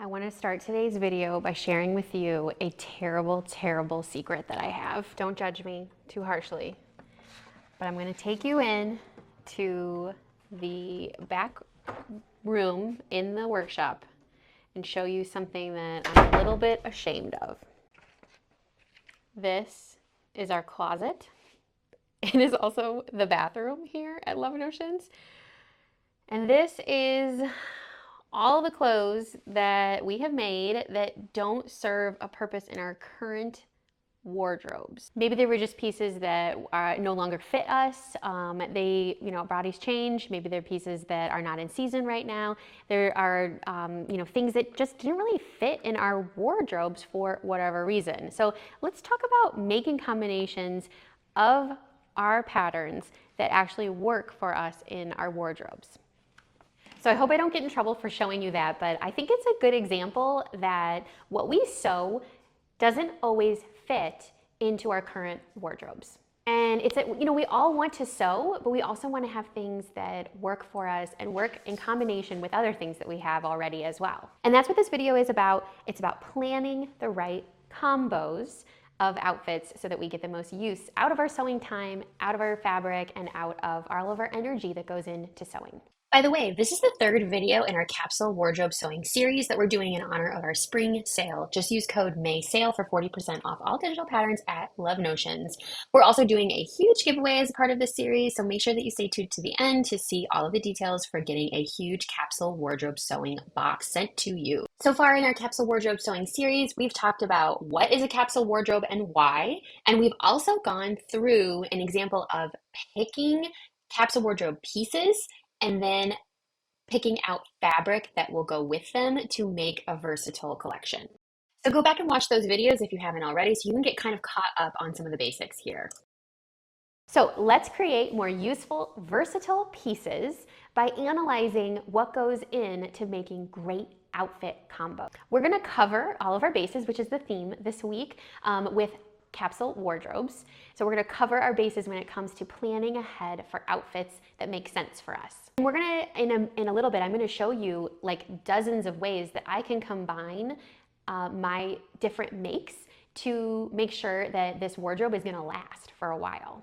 I want to start today's video by sharing with you a terrible, terrible secret that I have. Don't judge me too harshly, but I'm going to take you in to the back room in the workshop and show you something that I'm a little bit ashamed of. This is our closet. It is also the bathroom here at Love Notions. And this is all the clothes that we have made that don't serve a purpose in our current wardrobes. Maybe they were just pieces that no longer fit us. Bodies change. Maybe they're pieces that are not in season right now. There are, things that just didn't really fit in our wardrobes for whatever reason. So let's talk about making combinations of our patterns that actually work for us in our wardrobes. So I hope I don't get in trouble for showing you that, but I think it's a good example that what we sew doesn't always fit into our current wardrobes. And it's that, we all want to sew, but we also want to have things that work for us and work in combination with other things that we have already as well. And that's what this video is about. It's about planning the right combos of outfits so that we get the most use out of our sewing time, out of our fabric, and out of all of our energy that goes into sewing. By the way, this is the third video in our Capsule Wardrobe Sewing series that we're doing in honor of our spring sale. Just use code MAYSALE for 40% off all digital patterns at Love Notions. We're also doing a huge giveaway as a part of this series, so make sure that you stay tuned to the end to see all of the details for getting a huge Capsule Wardrobe Sewing box sent to you. So far in our Capsule Wardrobe Sewing series, we've talked about what is a capsule wardrobe and why, and we've also gone through an example of picking capsule wardrobe pieces and then picking out fabric that will go with them to make a versatile collection. So go back and watch those videos if you haven't already, so you can get kind of caught up on some of the basics here. So let's create more useful, versatile pieces by analyzing what goes into making great outfit combo. We're gonna cover all of our bases, which is the theme this week, with capsule wardrobes. So we're going to cover our bases when it comes to planning ahead for outfits that make sense for us. And we're going to, in a little bit, I'm going to show you like dozens of ways that I can combine my different makes to make sure that this wardrobe is going to last for a while.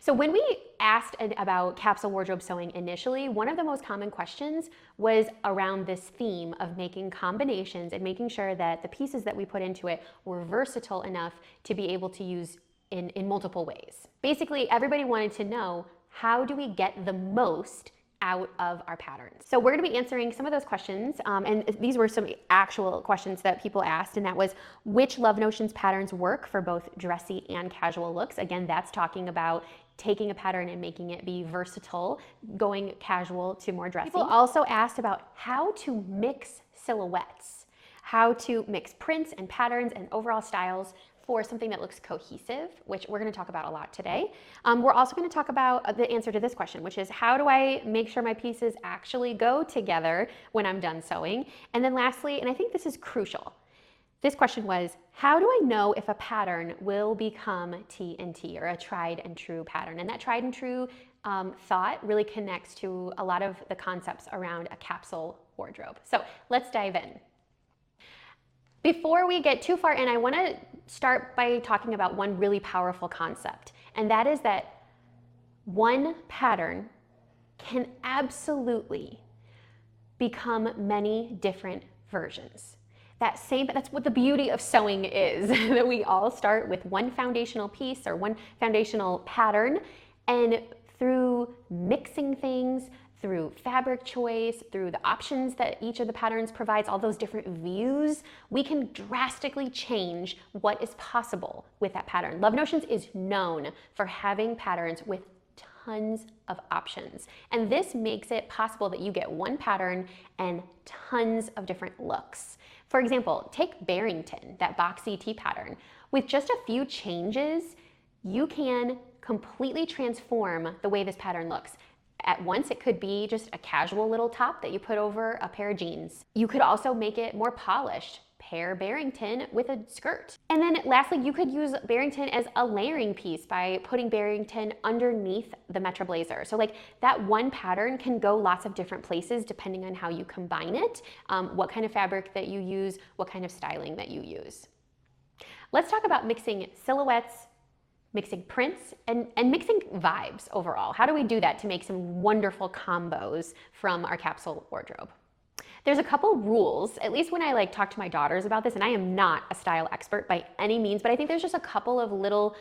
So when we asked about capsule wardrobe sewing initially, one of the most common questions was around this theme of making combinations and making sure that the pieces that we put into it were versatile enough to be able to use in multiple ways. Basically, everybody wanted to know, how do we get the most out of our patterns? So we're going to be answering some of those questions, and these were some actual questions that people asked, and that was, which Love Notions patterns work for both dressy and casual looks? Again, that's talking about taking a pattern and making it be versatile, going casual to more dressy. People also asked about how to mix silhouettes, how to mix prints and patterns and overall styles for something that looks cohesive, which we're going to talk about a lot today. We're also going to talk about the answer to this question, which is, how do I make sure my pieces actually go together when I'm done sewing? And then lastly, and I think this is crucial, this question was, how do I know if a pattern will become TNT, or a tried and true pattern? And that tried and true thought really connects to a lot of the concepts around a capsule wardrobe. So let's dive in. Before we get too far in, I want to start by talking about one really powerful concept, and that is that one pattern can absolutely become many different versions. That's what the beauty of sewing is, that we all start with one foundational piece or one foundational pattern, and through mixing things, through fabric choice, through the options that each of the patterns provides, all those different views, we can drastically change what is possible with that pattern. Love Notions is known for having patterns with tons of options. And this makes it possible that you get one pattern and tons of different looks. For example, take Barrington, that boxy tee pattern. With just a few changes, you can completely transform the way this pattern looks. At once, it could be just a casual little top that you put over a pair of jeans. You could also make it more polished, pair Barrington with a skirt. And then lastly, you could use Barrington as a layering piece by putting Barrington underneath the Metro Blazer. So like that one pattern can go lots of different places depending on how you combine it, what kind of fabric that you use, what kind of styling that you use. Let's talk about mixing silhouettes, mixing prints, and mixing vibes overall. How do we do that to make some wonderful combos from our capsule wardrobe? There's a couple rules, at least when I talk to my daughters about this, and I am not a style expert by any means, but I think there's just a couple of little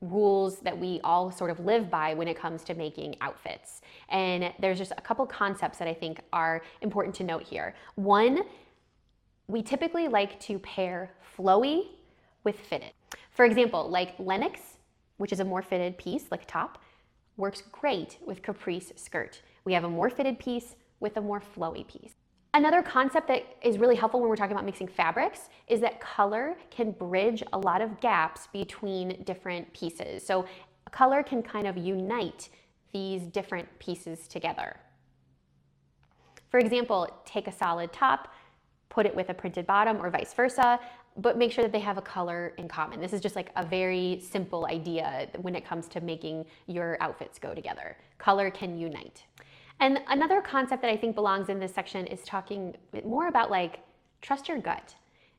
rules that we all sort of live by when it comes to making outfits. And there's just a couple concepts that I think are important to note here. One, we typically like to pair flowy with fitted. For example, like Lennox, which is a more fitted piece, like a top, works great with caprice skirt. We have a more fitted piece with a more flowy piece. Another concept that is really helpful when we're talking about mixing fabrics is that color can bridge a lot of gaps between different pieces. So color can kind of unite these different pieces together. For example, take a solid top, put it with a printed bottom or vice versa, but make sure that they have a color in common. This is just like a very simple idea when it comes to making your outfits go together. Color can unite. And another concept that I think belongs in this section is talking more about trust your gut.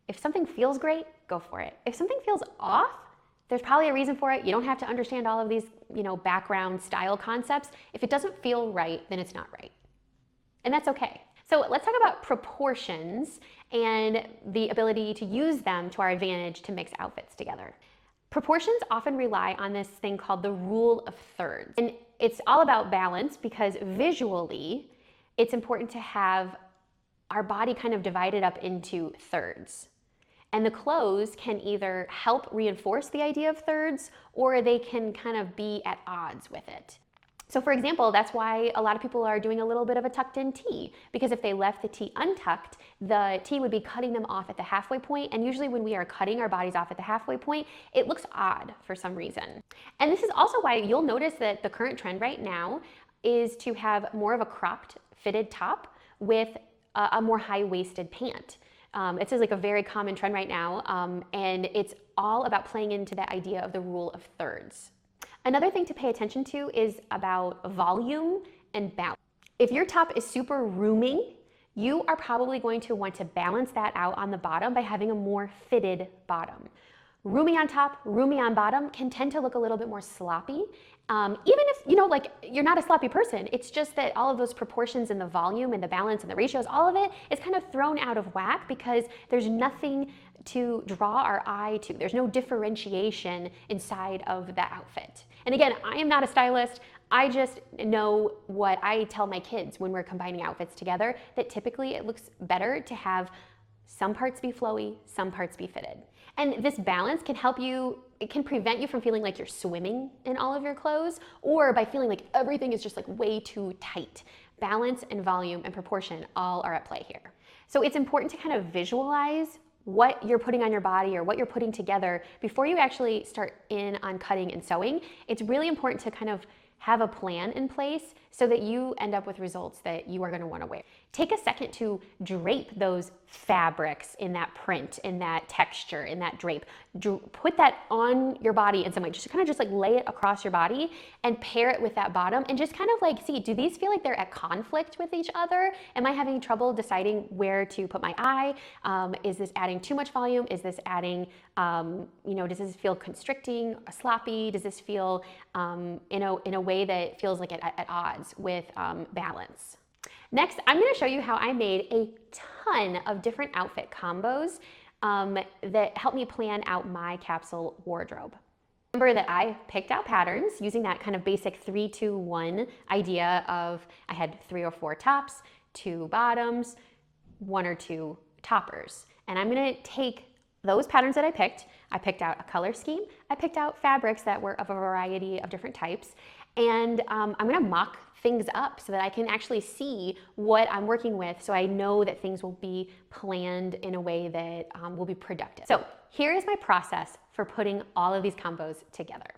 If something feels great, go for it. If something feels off, there's probably a reason for it. You don't have to understand all of these, background style concepts. If it doesn't feel right, then it's not right. And that's okay. So let's talk about proportions and the ability to use them to our advantage to mix outfits together. Proportions often rely on this thing called the rule of thirds. And it's all about balance because visually, it's important to have our body kind of divided up into thirds. And the clothes can either help reinforce the idea of thirds or they can kind of be at odds with it. So for example, that's why a lot of people are doing a little bit of a tucked in tee, because if they left the tee untucked, the tee would be cutting them off at the halfway point, and usually when we are cutting our bodies off at the halfway point, it looks odd for some reason. And this is also why you'll notice that the current trend right now is to have more of a cropped fitted top with a more high-waisted pant. It's like a very common trend right now, and it's all about playing into that idea of the rule of thirds. Another thing to pay attention to is about volume and balance. If your top is super rooming, you are probably going to want to balance that out on the bottom by having a more fitted bottom. Roomy on top, roomy on bottom can tend to look a little bit more sloppy. Even if, you're not a sloppy person, it's just that all of those proportions and the volume and the balance and the ratios, all of it is kind of thrown out of whack because there's nothing to draw our eye to. There's no differentiation inside of the outfit. And again, I am not a stylist. I just know what I tell my kids when we're combining outfits together, that typically it looks better to have some parts be flowy, some parts be fitted. And this balance can help you, it can prevent you from feeling like you're swimming in all of your clothes, or by feeling like everything is just way too tight. Balance and volume and proportion all are at play here. So it's important to kind of visualize what you're putting on your body or what you're putting together before you actually start in on cutting and sewing. It's really important to kind of have a plan in place so that you end up with results that you are going to want to wear. Take a second to drape those fabrics in that print, in that texture, in that drape. Put that on your body in some way. Just kind of lay it across your body and pair it with that bottom and just kind of see, do these feel like they're at conflict with each other? Am I having trouble deciding where to put my eye? Is this adding too much volume? Is this adding, does this feel constricting, sloppy? Does this feel in a way that feels like at odds with balance? Next, I'm going to show you how I made a ton of different outfit combos that help me plan out my capsule wardrobe. Remember that I picked out patterns using that kind of basic 3-2-1 idea of I had 3 or 4 tops, 2 bottoms, 1 or 2 toppers. And I'm going to take those patterns that I picked out a color scheme, I picked out fabrics that were of a variety of different types, and I'm going to mock things up so that I can actually see what I'm working with, so I know that things will be planned in a way that will be productive. So here is my process for putting all of these combos together.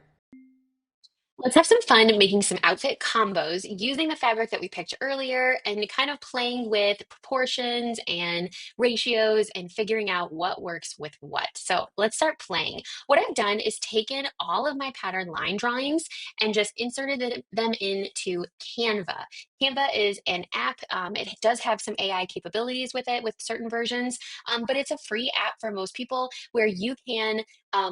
Let's have some fun making some outfit combos using the fabric that we picked earlier and kind of playing with proportions and ratios and figuring out what works with what. So let's start playing. What I've done is taken all of my pattern line drawings and just inserted them into Canva. Canva is an app. It does have some AI capabilities with it with certain versions, but it's a free app for most people where you can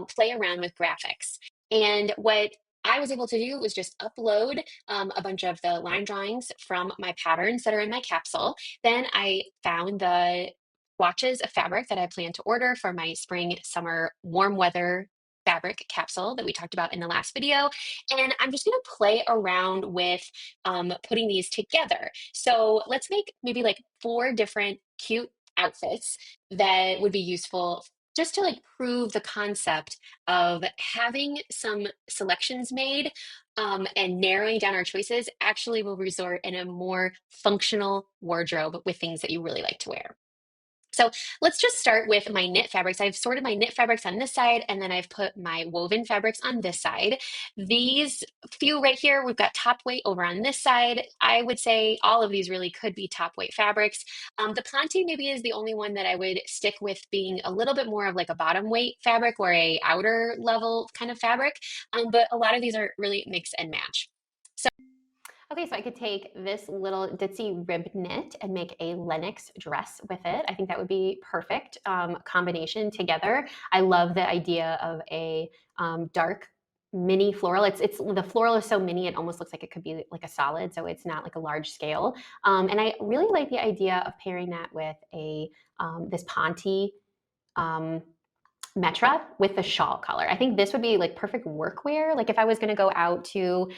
play around with graphics. And what I was able to do was just upload a bunch of the line drawings from my patterns that are in my capsule. Then I found the swatches of fabric that I plan to order for my spring, summer, warm weather fabric capsule that we talked about in the last video. And I'm just going to play around with putting these together. So let's make maybe like 4 different cute outfits that would be useful just to like prove the concept of having some selections made and narrowing down our choices actually will result in a more functional wardrobe with things that you really like to wear. So let's just start with my knit fabrics. I've sorted my knit fabrics on this side, and then I've put my woven fabrics on this side. These few right here, we've got top weight over on this side. I would say all of these really could be top weight fabrics. The ponte maybe is the only one that I would stick with being a little bit more of like a bottom weight fabric or a outer level kind of fabric. But a lot of these are really mix and match. So Okay, so I could take this little ditzy rib knit and make a Lennox dress with it. I think that would be perfect combination together. I love the idea of a dark mini floral. It's the floral is so mini it almost looks like it could be like a solid, so it's not like a large scale. And I really like the idea of pairing that with a this Ponte um, Metra with the shawl color. I think this would be like perfect workwear. Like if I was going to go out to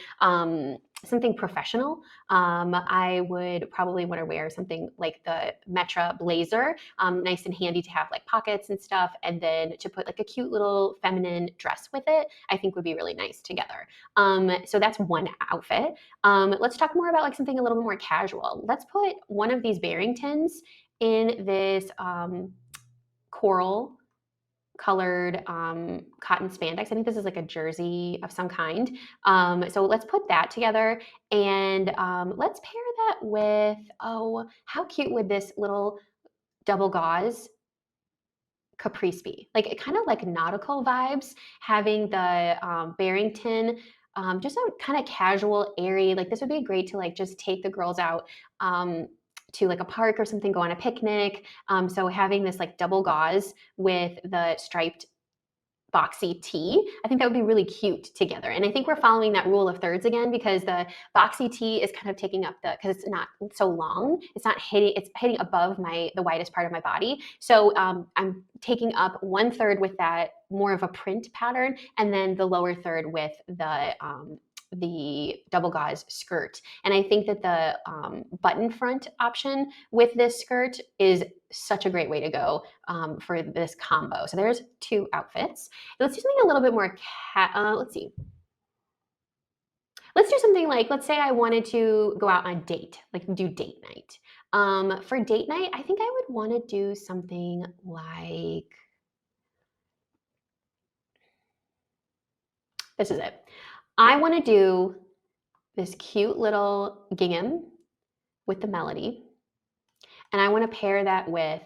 something professional, I would probably want to wear something like the Metra blazer, nice and handy to have like pockets and stuff, and then to put like a cute little feminine dress with it. I think would be really nice together. So that's one outfit. Let's talk more about like something a little bit more casual. Let's put one of these Barringtons in this coral colored cotton spandex. I think this is like a jersey of some kind. So let's put that together and let's pair that with, oh, how cute would this little double gauze caprice be? Like it kind of like nautical vibes, having the Barrington, just a kind of casual, airy, like this would be great to like just take the girls out to like a park or something, go on a picnic. So having this like double gauze with the striped boxy tee. I think that would be really cute together. And I think we're following that rule of thirds again because the boxy tee is kind of taking up the, because it's not so long, it's not hitting, it's hitting above the widest part of my body. So I'm taking up 1/3 with that more of a print pattern and then the lower third with the double gauze skirt. And I think that the button front option with this skirt is such a great way to go for this combo. So there's 2 outfits. Let's do something a little bit more, let's see. Let's do something like, let's say I wanted to go out on a date, like do date night. For date night, I think I would want to do something like, this is it. I want to do this cute little gingham with the melody. And I want to pair that with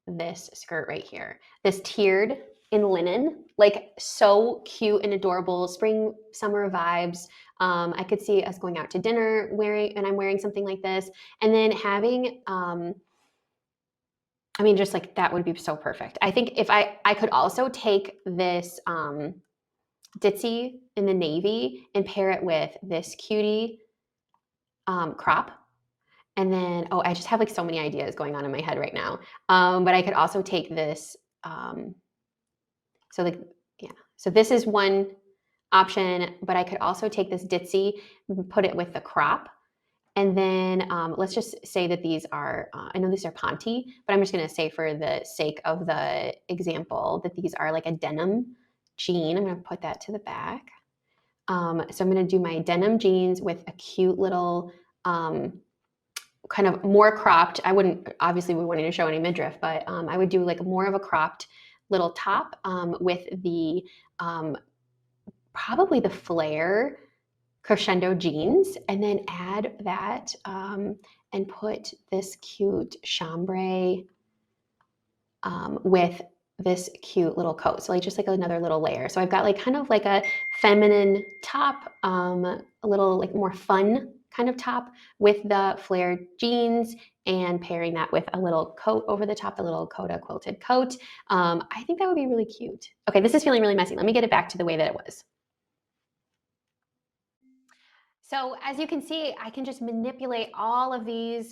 this skirt right here. This tiered in linen, like so cute and adorable, spring, summer vibes. I could see us going out to dinner wearing, and I'm wearing something like this. And then having, I mean, just like that would be so perfect. I think if I could also take this ditzy in the navy and pair it with this cutie crop. And then, oh, I just have like so many ideas going on in my head right now. But I could also take this. So like, yeah. So this is one option, but I could also take this ditzy, put it with the crop. And then let's just say that these are, I know these are Ponte, but I'm just going to say for the sake of the example that these are like a denim jean. I'm going to put that to the back. So I'm going to do my denim jeans with a cute little kind of more cropped. I wouldn't, obviously we wouldn't show any midriff, but I would do like more of a cropped little top with the, probably the flare crescendo jeans, and then add that and put this cute chambray with this cute little coat. So like just like another little layer. So I've got like kind of like a feminine top, a little like more fun kind of top with the flared jeans and pairing that with a little coat over the top, the little coda quilted coat. I think that would be really cute. Okay, this is feeling really messy. Let me get it back to the way that it was. So as you can see, I can just manipulate all of these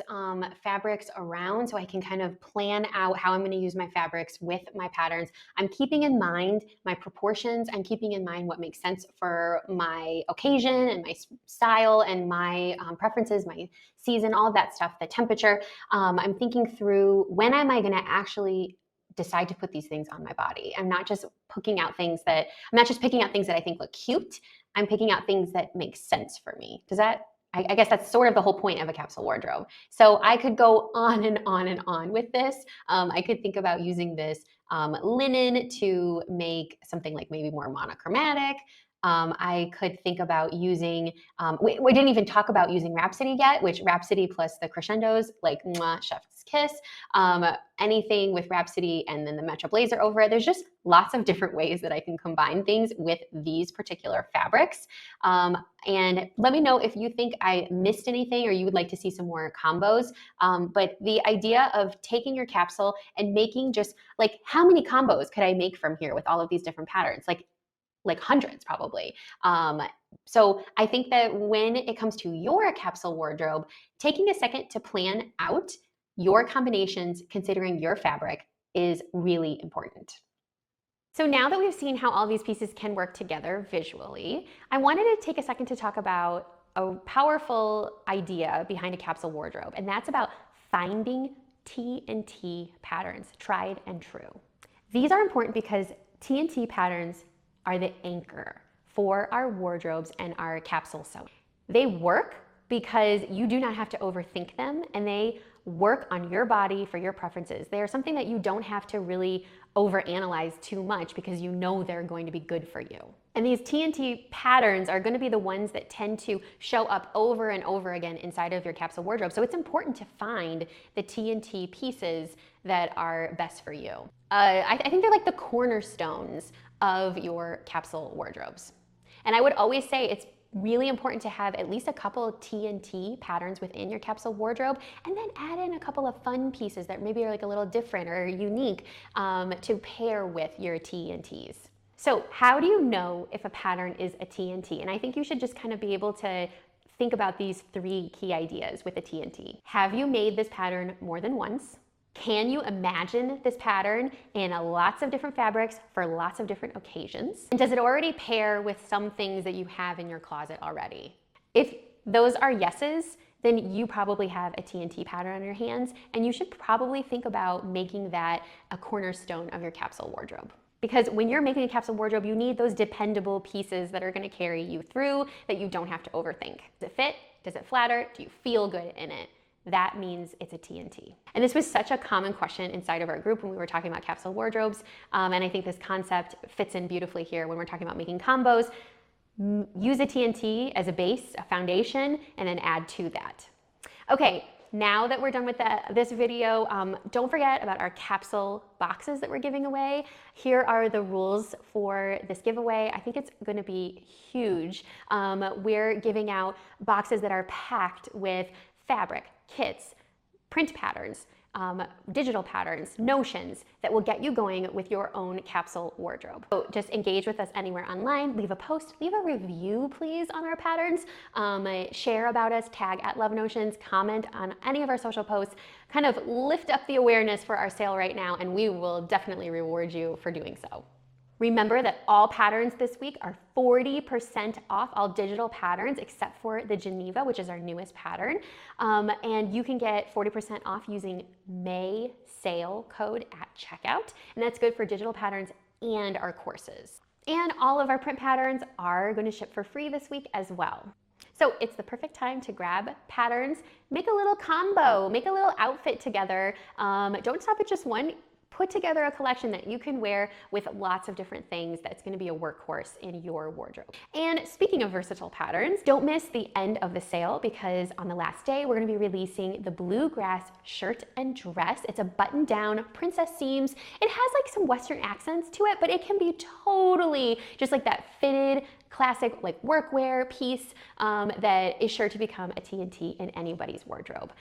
fabrics around so I can kind of plan out how I'm going to use my fabrics with my patterns. I'm keeping in mind my proportions. I'm keeping in mind what makes sense for my occasion and my style and my preferences, my season, all of that stuff, the temperature. I'm thinking through when am I going to actually decide to put these things on my body. I'm not just picking out things that I think look cute. I'm picking out things that make sense for me. Does that, I guess that's sort of the whole point of a capsule wardrobe. So I could go on and on and on with this. I could think about using this linen to make something like maybe more monochromatic. I could think about using, we didn't even talk about using Rhapsody yet, which Rhapsody plus the crescendos, like mwah, chef's kiss. Anything with Rhapsody and then the Metro Blazer over it. There's just lots of different ways that I can combine things with these particular fabrics. And let me know if you think I missed anything or you would like to see some more combos. But the idea of taking your capsule and making just like, how many combos could I make from here with all of these different patterns? Like hundreds probably. So I think that when it comes to your capsule wardrobe, taking a second to plan out your combinations considering your fabric is really important. So now that we've seen how all these pieces can work together visually, I wanted to take a second to talk about a powerful idea behind a capsule wardrobe, and that's about finding TNT patterns, tried and true. These are important because TNT patterns are the anchor for our wardrobes and our capsule sewing. They work because you do not have to overthink them, and they work on your body for your preferences. They are something that you don't have to really overanalyze too much because you know they're going to be good for you. And these TNT patterns are going to be the ones that tend to show up over and over again inside of your capsule wardrobe. So it's important to find the TNT pieces that are best for you. I think they're like the cornerstones of your capsule wardrobes. And I would always say it's really important to have at least a couple of TNT patterns within your capsule wardrobe, and then add in a couple of fun pieces that maybe are like a little different or unique to pair with your TNTs. So how do you know if a pattern is a TNT? And I think you should just kind of be able to think about these three key ideas with a TNT. Have you made this pattern more than once? Can you imagine this pattern in lots of different fabrics for lots of different occasions? And does it already pair with some things that you have in your closet already? If those are yeses, then you probably have a TNT pattern on your hands, and you should probably think about making that a cornerstone of your capsule wardrobe. Because when you're making a capsule wardrobe, you need those dependable pieces that are going to carry you through, that you don't have to overthink. Does it fit? Does it flatter? Do you feel good in it? That means it's a TNT. And this was such a common question inside of our group when we were talking about capsule wardrobes. And I think this concept fits in beautifully here when we're talking about making combos. Use a TNT as a base, a foundation, and then add to that. Okay, now that we're done with this video, don't forget about our capsule boxes that we're giving away. Here are the rules for this giveaway. I think it's going to be huge. We're giving out boxes that are packed with fabric, kits, print patterns, digital patterns, notions that will get you going with your own capsule wardrobe. So just engage with us anywhere online, leave a post, leave a review please on our patterns, share about us, tag @LoveNotions, comment on any of our social posts, kind of lift up the awareness for our sale right now, and we will definitely reward you for doing so. Remember that all patterns this week are 40% off, all digital patterns except for the Geneva, which is our newest pattern. And you can get 40% off using May sale code at checkout. And that's good for digital patterns and our courses. And all of our print patterns are going to ship for free this week as well. So it's the perfect time to grab patterns, make a little combo, make a little outfit together. Don't stop at just one. put together a collection that you can wear with lots of different things that's going to be a workhorse in your wardrobe. And speaking of versatile patterns, don't miss the end of the sale, because on the last day we're going to be releasing the bluegrass shirt and dress. It's a button down princess seams. It has like some Western accents to it, but it can be totally just like that fitted classic like workwear piece that is sure to become a TNT in anybody's wardrobe.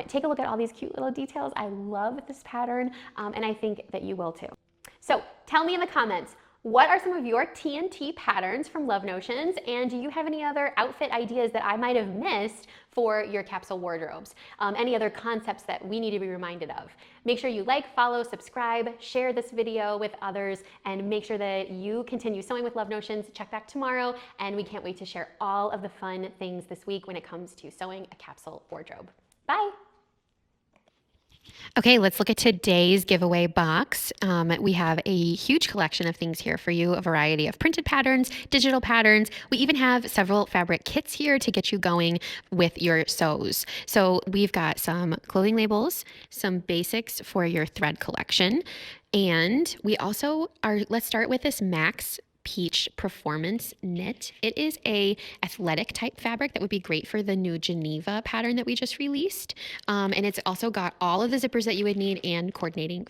Take a look at all these cute little details. I love this pattern, and I think that you will too. So tell me in the comments, what are some of your TNT patterns from Love Notions, and do you have any other outfit ideas that I might have missed for your capsule wardrobes? Any other concepts that we need to be reminded of? Make sure you like, follow, subscribe, share this video with others, and make sure that you continue sewing with Love Notions. Check back tomorrow, and we can't wait to share all of the fun things this week when it comes to sewing a capsule wardrobe. Bye! Okay, let's look at today's giveaway box. We have a huge collection of things here for you, a variety of printed patterns, digital patterns. We even have several fabric kits here to get you going with your sews. So we've got some clothing labels, some basics for your thread collection, and we also are, let's start with this Max Peach Performance Knit. It is a athletic type fabric that would be great for the new Geneva pattern that we just released. And it's also got all of the zippers that you would need and coordinating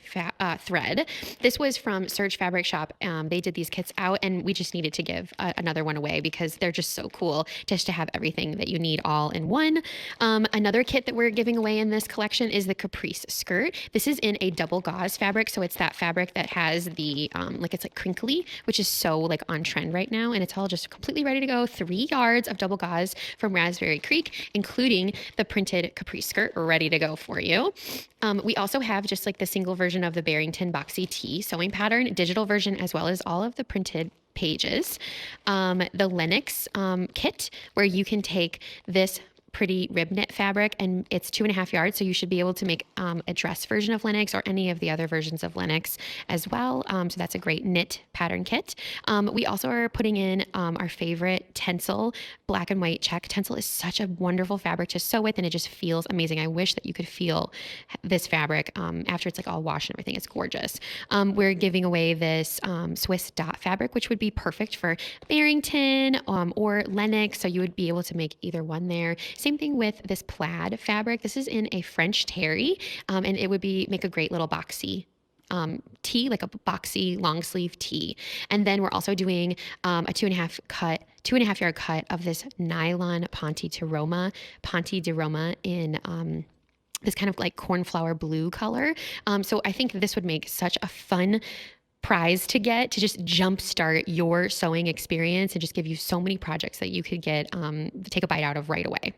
thread. This was from Surge Fabric Shop. They did these kits out, and we just needed to give another one away because they're just so cool just to have everything that you need all in one. Another kit that we're giving away in this collection is the Caprice skirt. This is in a double gauze fabric, so it's that fabric that has the it's like crinkly, which is so like on trend right now, and it's all just completely ready to go. 3 yards of double gauze from Raspberry Creek, including the printed Caprice skirt, ready to go for you. We also have just like the single version of the Barrington Boxy Tee sewing pattern, digital version, as well as all of the printed pages. The Lennox kit, where you can take this pretty rib knit fabric, and it's 2.5 yards, so you should be able to make a dress version of Lennox or any of the other versions of Lennox as well. So that's a great knit pattern kit. We also are putting in our favorite Tencel black and white check. Tencel is such a wonderful fabric to sew with, and it just feels amazing. I wish that you could feel this fabric after it's like all washed and everything. It's gorgeous. We're giving away this Swiss dot fabric, which would be perfect for Barrington or Lennox, so you would be able to make either one there. Same thing with this plaid fabric. This is in a French terry, and it would make a great little boxy tee, like a boxy long sleeve tee. And then we're also doing a 2.5 yard cut of this nylon Ponte di Roma in this kind of like cornflower blue color. So I think this would make such a fun prize to get to just jumpstart your sewing experience and just give you so many projects that you could get take a bite out of right away.